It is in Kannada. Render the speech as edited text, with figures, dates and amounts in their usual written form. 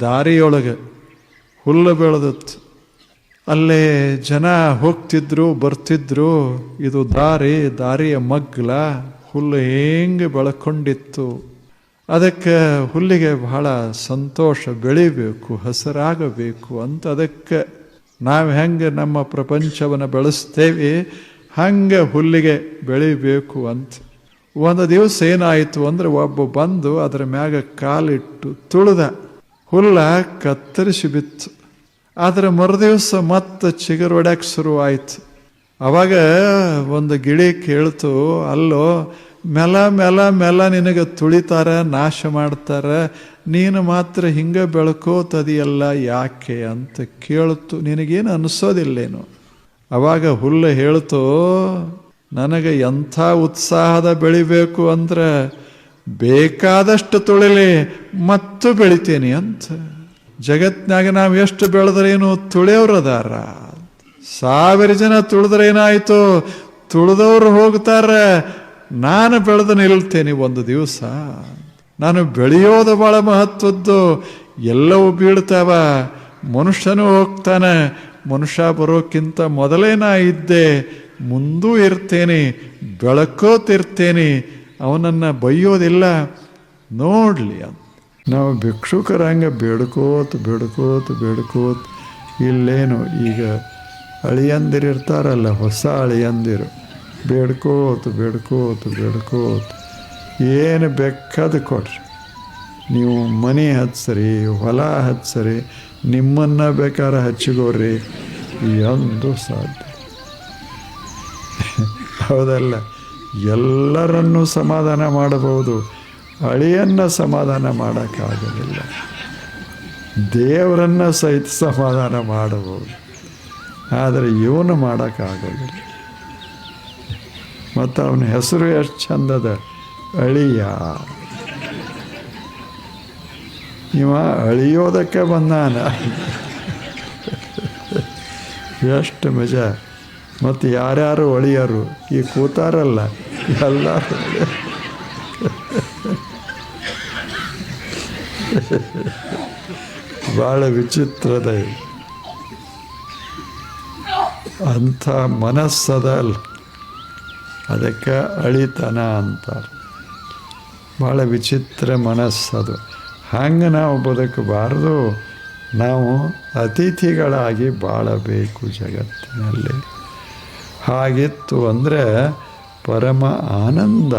ದಾರಿಯೊಳಗೆ ಹುಲ್ಲು ಬೆಳೆದತ್ತು. ಅಲ್ಲೇ ಜನ ಹೋಗ್ತಿದ್ರು ಬರ್ತಿದ್ರು. ಇದು ದಾರಿಯ ಮಗ್ಲ, ಹುಲ್ಲು ಹೆಂಗೆ ಬೆಳ್ಕೊಂಡಿತ್ತು. ಅದಕ್ಕೆ ಹುಲ್ಲಿಗೆ ಬಹಳ ಸಂತೋಷ, ಬೆಳಿಬೇಕು, ಹಸಿರಾಗಬೇಕು ಅಂತ. ಅದಕ್ಕೆ ನಾವು ಹೆಂಗೆ ನಮ್ಮ ಪ್ರಪಂಚವನ್ನು ಬೆಳೆಸ್ತೇವೆ ಹಂಗೆ ಹುಲ್ಲಿಗೆ ಬೆಳಿಬೇಕು ಅಂತ. ಒಂದು ದಿವಸ ಏನಾಯಿತು ಅಂದರೆ, ಒಬ್ಬ ಬಂದು ಅದರ ಮ್ಯಾಗ ಕಾಲಿಟ್ಟು ತುಳಿದ. ಹುಲ್ಲ ಕತ್ತರಿಸಿ ಬಿತ್ತು. ಆದರೆ ಮರುದಿವಸ ಮತ್ತೆ ಚಿಗುರು ಹೊಡ್ಯಕ್ಕೆ ಶುರುವಾಯಿತು. ಅವಾಗ ಒಂದು ಗಿಳಿ ಕೇಳ್ತು, ಅಲ್ಲೋ ಮೆಲ ಮೆಲ ಮೆಲ ನಿನಗೆ ತುಳಿತಾರೆ, ನಾಶ ಮಾಡ್ತಾರೆ, ನೀನು ಮಾತ್ರ ಹಿಂಗೆ ಬೆಳ್ಕೋತದಿಯಲ್ಲ ಯಾಕೆ ಅಂತ ಕೇಳ್ತು. ನಿನಗೇನು ಅನಿಸೋದಿಲ್ಲೇನು? ಅವಾಗ ಹುಲ್ಲು ಹೇಳ್ತು, ನನಗೆ ಎಂಥ ಉತ್ಸಾಹದ ಬೆಳಿಬೇಕು ಅಂದ್ರೆ ಬೇಕಾದಷ್ಟು ತುಳಿಲಿ ಮತ್ತು ಬೆಳಿತೀನಿ ಅಂತ. ಜಗತ್ನಾಗ ನಾವು ಎಷ್ಟು ಬೆಳೆದ್ರೇನು ತುಳಿಯೋರದಾರ. 1000 ಜನ ತುಳಿದ್ರೇನಾಯಿತು, ತುಳಿದವ್ರು ಹೋಗ್ತಾರೆ, ನಾನು ಬೆಳೆದು ನಿಲ್ತೇನೆ ಒಂದು ದಿವಸ. ನಾನು ಬೆಳೆಯೋದು ಭಾಳ ಮಹತ್ವದ್ದು. ಎಲ್ಲವೂ ಬೀಳ್ತಾವ, ಮನುಷ್ಯನೂ ಹೋಗ್ತಾನೆ. ಮನುಷ್ಯ ಬರೋಕ್ಕಿಂತ ಮೊದಲೇ ನಾ ಇದ್ದೆ, ಮುಂದೂ ಇರ್ತೇನೆ, ಬೆಳಕೋತಿರ್ತೇನೆ, ಅವನನ್ನು ಬೈಯೋದಿಲ್ಲ, ನೋಡಲಿ ಅಂತ. ನಾವು ಭಿಕ್ಷುಕರಂಗೆ ಬೇಡ್ಕೋತ ಇಲ್ಲೇನು ಈಗ ಅಳಿಯಂದಿರಿರ್ತಾರಲ್ಲ, ಹೊಸ ಅಳಿಯಂದಿರು, ಬೇಡ್ಕೋತ ಏನು ಬೇಕಾದ ಕೊಡ್ರಿ. ನೀವು ಮನೆ ಹಚ್ಚಿರಿ, ಹೊಲ ಹಚ್ಚಿರಿ, ನಿಮ್ಮನ್ನು ಬೇಕಾದ್ರೆ ಹಚ್ಚಿಗೋರಿ, ಎಂದು ಸಾಧ್ಯ ಹೌದಲ್ಲ? ಎಲ್ಲರನ್ನೂ ಸಮಾಧಾನ ಮಾಡಬಹುದು, ಅಳಿಯನ್ನು ಸಮಾಧಾನ ಮಾಡೋಕ್ಕಾಗಲಿಲ್ಲ. ದೇವರನ್ನು ಸಹಿತ ಸಮಾಧಾನ ಮಾಡಬಹುದು, ಆದರೆ ಇವನು ಮಾಡೋಕ್ಕಾಗೋದಿಲ್ಲ. ಮತ್ತು ಅವನ ಹೆಸರು ಎಷ್ಟು ಚಂದದ, ಅಳಿಯ. ಇವ ಅಳಿಯೋದಕ್ಕೆ ಬಂದಾನ. ಎಷ್ಟು ಮಜಾ. ಮತ್ತು ಯಾರ್ಯಾರು ಅಳಿಯರು, ಈ ಕೂತಾರಲ್ಲ ಎಲ್ಲರೂ ಭಾಳ ವಿಚಿತ್ರದ ಅಂಥ ಮನಸ್ಸದಲ್ಲ, ಅದಕ್ಕೆ ಅಳಿತನ ಅಂತಾರೆ. ಭಾಳ ವಿಚಿತ್ರ ಮನಸ್ಸದು. ಹಂಗೆ ನಾವು ಬದುಕಬಾರ್ದು. ನಾವು ಅತಿಥಿಗಳಾಗಿ ಬಾಳಬೇಕು ಜಗತ್ತಿನಲ್ಲಿ. ಹಾಗಿತ್ತು ಅಂದರೆ ಪರಮ ಆನಂದ.